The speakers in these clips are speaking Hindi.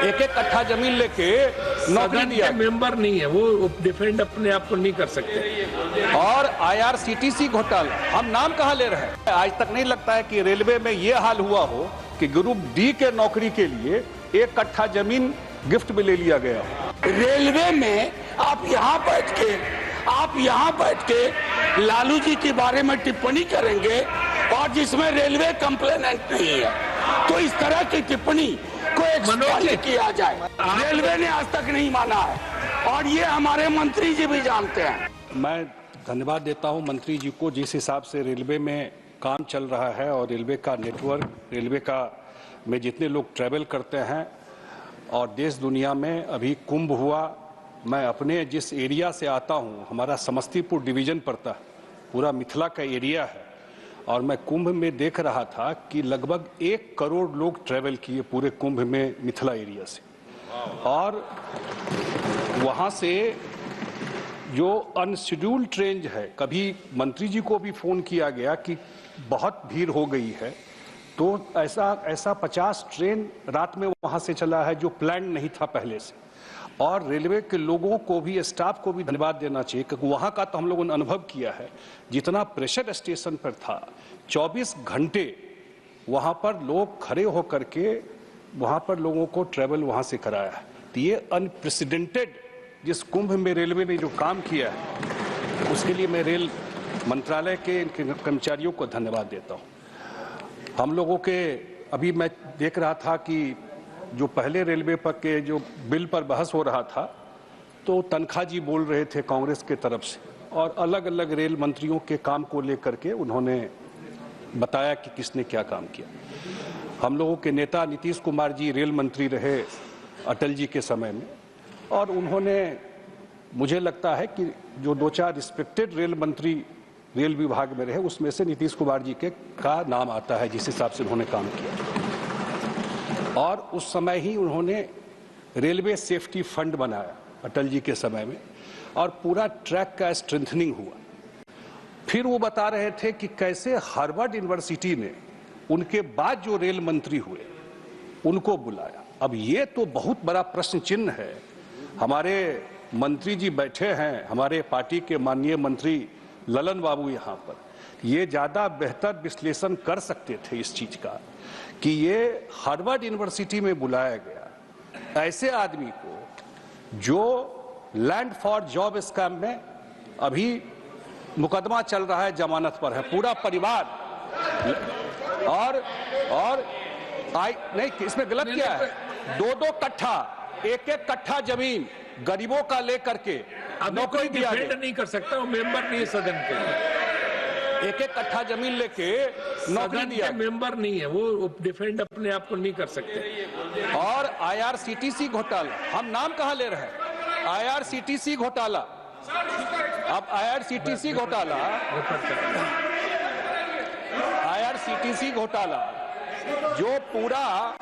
एक एक कट्ठा जमीन लेके नौकरी दिया। मेंबर नहीं है वो, डिफेंड अपने आप को नहीं कर सकते। और IRCTC घोटाला हम नाम कहां ले रहे हैं। आज तक नहीं लगता है कि रेलवे में यह हाल हुआ हो कि ग्रुप डी के नौकरी के लिए एक कट्ठा जमीन गिफ्ट में ले लिया गया। रेलवे में आप यहाँ बैठ के लालू जी के बारे में टिप्पणी करेंगे और जिसमें रेलवे कंप्लेनेंट नहीं है, तो इस तरह की टिप्पणी को एक्सप्लेन किया जाए। रेलवे ने आज तक नहीं माना है और ये हमारे मंत्री जी भी जानते हैं। मैं धन्यवाद देता हूं मंत्री जी को, जिस हिसाब से रेलवे में काम चल रहा है और रेलवे का नेटवर्क, रेलवे का में जितने लोग ट्रैवल करते हैं और देश दुनिया में अभी कुंभ हुआ। मैं अपने जिस एरिया से आता हूं, हमारा समस्तीपुर डिवीजन पड़ता है, पूरा मिथिला का एरिया है, और मैं कुंभ में देख रहा था कि लगभग 1 करोड़ लोग ट्रैवल किए पूरे कुंभ में मिथिला एरिया से। और वहां से जो अनशेड्यूल्ड ट्रेन है, कभी मंत्री जी को भी फोन किया गया कि बहुत भीड़ हो गई है, तो ऐसा 50 ट्रेन रात में वहां से चला है जो प्लान नहीं था पहले से। और रेलवे के लोगों को भी, स्टाफ को भी धन्यवाद देना चाहिए, क्योंकि वहां का तो हम लोगों ने अनुभव किया है। जितना प्रेशर स्टेशन पर था, 24 घंटे वहां पर लोग खड़े होकर के वहां पर लोगों को ट्रेवल वहां से कराया है। तो ये अनप्रेसिडेंटेड जिस कुंभ में रेलवे ने जो काम किया है, उसके लिए मैं रेल मंत्रालय के कर्मचारियों को धन्यवाद देता हूं। हम लोगों के अभी मैं देख रहा था कि जो पहले रेलवे पर के जो बिल पर बहस हो रहा था, तो तनखा जी बोल रहे थे कांग्रेस के तरफ से, और अलग अलग रेल मंत्रियों के काम को लेकर के उन्होंने बताया कि किसने क्या काम किया। हम लोगों के नेता नीतीश कुमार जी रेल मंत्री रहे अटल जी के समय में, और उन्होंने, मुझे लगता है कि जो 2-4 रिस्पेक्टेड रेल मंत्री रेल विभाग में रहे, उसमें से नीतीश कुमार जी का नाम आता है, जिस हिसाब से उन्होंने काम किया। और उस समय ही उन्होंने रेलवे सेफ्टी फंड बनाया अटल जी के समय में, और पूरा ट्रैक का स्ट्रेंथनिंग हुआ। फिर वो बता रहे थे कि कैसे हार्वर्ड यूनिवर्सिटी ने उनके बाद जो रेल मंत्री हुए उनको बुलाया। अब ये तो बहुत बड़ा प्रश्न चिन्ह है। हमारे मंत्री जी बैठे हैं, हमारे पार्टी के माननीय मंत्री ललन बाबू यहाँ पर, ये ज्यादा बेहतर विश्लेषण कर सकते थे इस चीज का कि ये हार्वर्ड यूनिवर्सिटी में बुलाया गया ऐसे आदमी को जो लैंड फॉर जॉब स्कैम में अभी मुकदमा चल रहा है, जमानत पर है, पूरा परिवार। और नहीं, इसमें गलत क्या है? 2-2 कट्ठा, 1-1 कट्ठा जमीन गरीबों का लेकर के नौकरी दिया गया। नहीं कर सकता, वो मेंबर नहीं है सदन के। 1-1 कट्ठा जमीन लेके नौकरी दिया। मेंबर नहीं है वो, डिफेंड अपने आप को नहीं कर सकते। और IRCTC घोटाला हम नाम कहां ले रहे हैं? IRCTC घोटाला। अब IRCTC घोटाला जो पूरा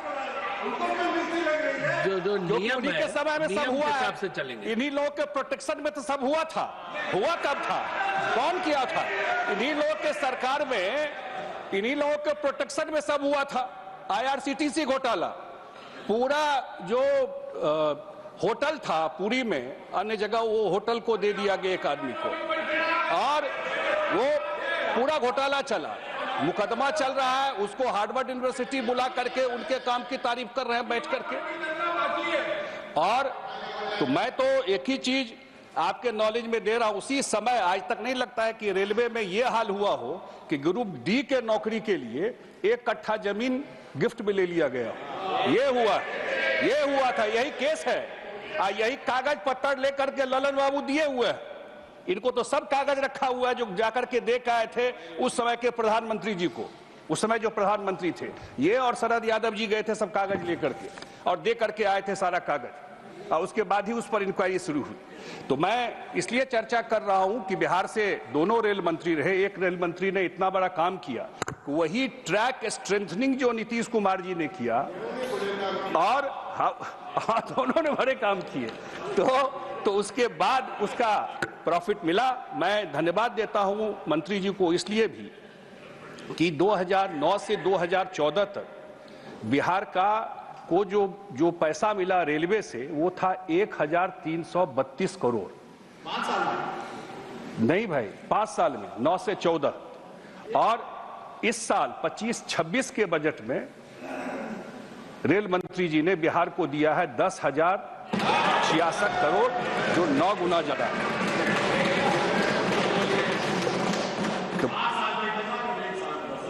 जो नियम के समय में सब हुआ है, से चलेंगे। इन्हीं लोगों के प्रोटेक्शन में तो सब हुआ था। हुआ कब था? कौन किया था? इन्हीं लोगों के सरकार में, इन्हीं लोगों के प्रोटेक्शन में सब हुआ था। IRCTC घोटाला, पूरा जो होटल था पुरी में, अन्य जगह वो होटल को दे दिया गया एक आदमी को, और वो पूरा घोटाला चला। मुकदमा चल रहा है, उसको हार्वर्ड यूनिवर्सिटी बुला करके उनके काम की तारीफ कर रहे हैं बैठ करके। और तो मैं तो एक ही चीज आपके नॉलेज में दे रहा हूं, उसी समय आज तक नहीं लगता है कि रेलवे में यह हाल हुआ हो कि ग्रुप डी के नौकरी के लिए 1 कट्ठा जमीन गिफ्ट में ले लिया गया। ये हुआ था, यही केस है। यही कागज पत्तर लेकर के ललन बाबू दिए हुए हैं। इनको तो सब कागज रखा हुआ है जो जाकर के देख आए थे उस समय के प्रधानमंत्री जी को, उस समय जो प्रधानमंत्री थे ये और शरद यादव जी गए थे सब कागज लेकर के और दे करके आए थे सारा कागज, और उसके बाद ही उस पर इंक्वायरी शुरू हुई। तो मैं इसलिए चर्चा कर रहा हूं कि बिहार से दोनों रेल मंत्री रहे, एक रेल मंत्री ने इतना बड़ा काम किया, वही ट्रैक स्ट्रेंथनिंग जो नीतीश कुमार जी ने किया, और दोनों ने बड़े काम किए, तो उसके बाद उसका प्रॉफिट मिला। मैं धन्यवाद देता हूं मंत्री जी को इसलिए भी कि 2009 से 2014 तक बिहार का को जो पैसा मिला रेलवे से वो था 1332 करोड़। 5 साल में नहीं भाई, 5 साल में 9 से 14। और इस साल 25-26 के बजट में रेल मंत्री जी ने बिहार को दिया है 10,066 करोड़, जो 9 गुना ज्यादा है। तो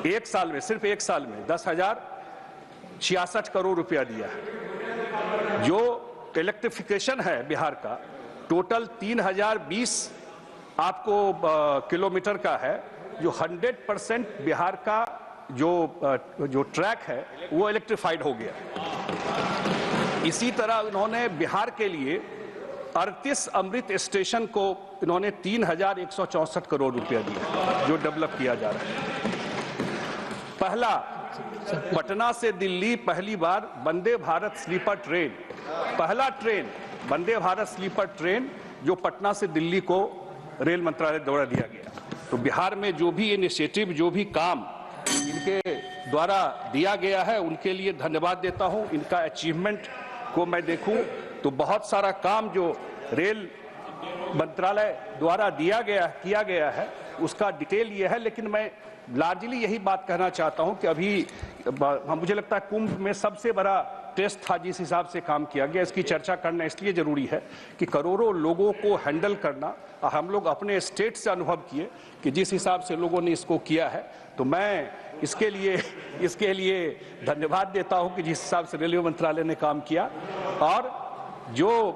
एक साल में, सिर्फ एक साल में 10,066 करोड़ रुपया दिया है। जो इलेक्ट्रिफिकेशन है बिहार का, टोटल 3020 आपको किलोमीटर का है, जो 100% बिहार का जो ट्रैक है वो इलेक्ट्रिफाइड हो गया। इसी तरह उन्होंने बिहार के लिए 38 अमृत स्टेशन को इन्होंने 3164 करोड़ रुपया दिया, जो डेवलप किया जा रहा है। पहला पटना से दिल्ली पहली बार वंदे भारत स्लीपर ट्रेन, पहला train Vande Bharat sleeper train जो पटना से दिल्ली को रेल मंत्रालय द्वारा दिया गया। तो बिहार में जो भी इनिशिएटिव, जो भी काम इनके द्वारा दिया गया है, उनके लिए धन्यवाद देता हूं। इनका अचीवमेंट को मैं देखूं तो बहुत सारा काम जो रेल मंत्रालय द्वारा किया गया है उसका डिटेल ये है। लेकिन मैं लार्जली यही बात कहना चाहता हूं कि अभी मुझे लगता है कुंभ में सबसे बड़ा टेस्ट था जिस हिसाब से काम किया गया। इसकी चर्चा करना इसलिए जरूरी है कि करोड़ों लोगों को हैंडल करना, हम लोग अपने स्टेट से अनुभव किए कि जिस हिसाब से लोगों ने इसको किया है, तो मैं इसके लिए धन्यवाद देता हूं कि जिस हिसाब से रेलवे मंत्रालय ने काम किया। और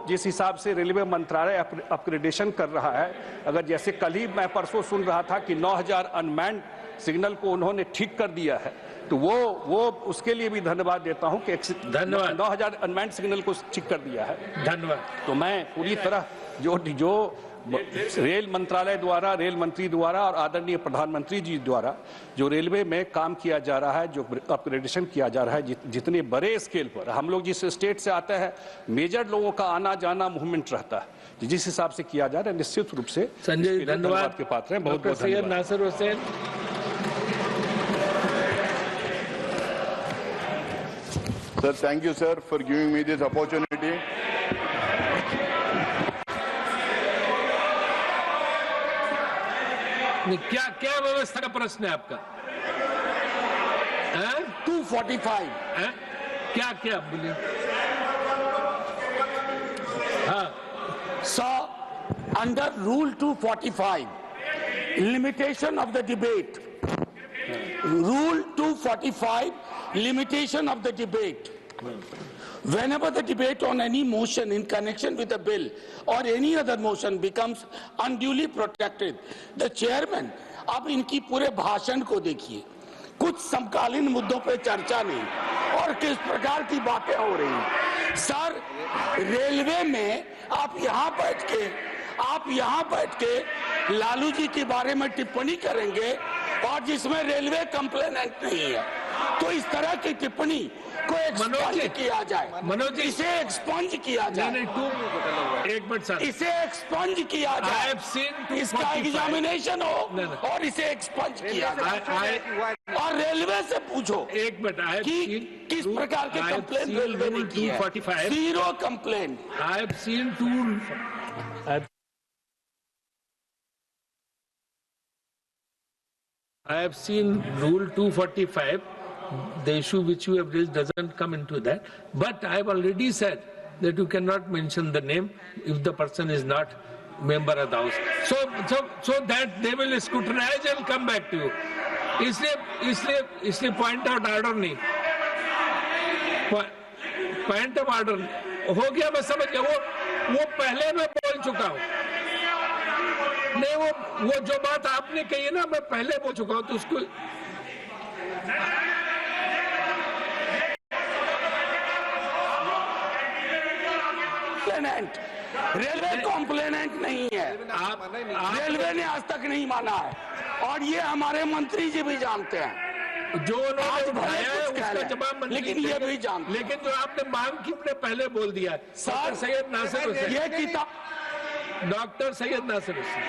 जिस हिसाब से रेलवे मंत्रालय अपग्रेडेशन कर रहा है, अगर जैसे कल ही मैं परसों सुन रहा था कि 9000 अनमैन्ड सिग्नल को उन्होंने ठीक कर दिया है, तो वो उसके लिए भी धन्यवाद देता हूं कि धन्यवाद। 9000 अनमैन्ड सिग्नल को ठीक कर दिया है, धन्यवाद। तो मैं पूरी तरह जो रेल मंत्रालय द्वारा, रेल मंत्री द्वारा और आदरणीय प्रधानमंत्री जी द्वारा जो रेलवे में काम किया जा रहा है, जो अपग्रेडेशन किया जा रहा है, जितने बड़े स्केल पर, हम लोग जिस स्टेट से आते हैं मेजर लोगों का आना जाना मूवमेंट रहता है, जिस हिसाब से किया जा रहा है, निश्चित रूप से संजय धन्यवाद के पात्र हैं। बहुत बहुत सैयद धन्यवाद। Nasir Hussain. Sir, thank you, sir, for giving me this opportunity. क्या व्यवस्था का प्रश्न है आपका? 245 क्या बोलिए? हाँ, So, under Rule 245, limitation of the debate. Rule 245, limitation of the debate. Whenever the debate on any motion in connection with a bill or any other motion becomes unduly protracted, the chairman, अब इनकी पूरे भाषण को देखिए, कुछ समकालीन मुद्दों पे चर्चा नहीं और किस प्रकार की बातें हो रही हैं। सर, रेलवे में आप यहाँ बैठ के लालू जी के बारे में टिप्पणी करेंगे और जिसमें रेलवे कंप्लेनेंट नहीं है, तो इस तरह की टिप्पणी को एक्सपंज किया जाए, मनोज जी, इसे एक्सपंज किया जाए, एक मिनट सर, इसे एक्सपंज किया जाए, इसका एग्जामिनेशन हो और इसे एक्सपंज किया जाए। और रेलवे से पूछो एक मिनट कि किस प्रकार के कंप्लेंट रेलवे ने की है। 0 complaint. I have seen Rule 245. The issue which you have raised doesn't come into that. But I have already said that you cannot mention the name if the person is not member of the house. So that they will scrutinize and come back to you. इसलिए point out order नहीं. Point of order हो गया, मैं समझ गया। वो पहले मैं बोल चुका हूँ। नहीं, वो जो बात आपने कही है ना, मैं पहले बोल चुका हूँ, तो उसको रेलवे कॉम्प्लेनेंट नहीं है। रेलवे ने आज तक नहीं माना है और ये हमारे मंत्री जी भी जानते हैं। जो उन्होंने उठाया है उसका जवाब मंत्री, लेकिन ये भी जानते, लेकिन जो आपने मांग की अपने पहले बोल दिया। सर, सैयद नासिर हुसैन, ये किताब डॉक्टर सैयद नासिर हुसैन।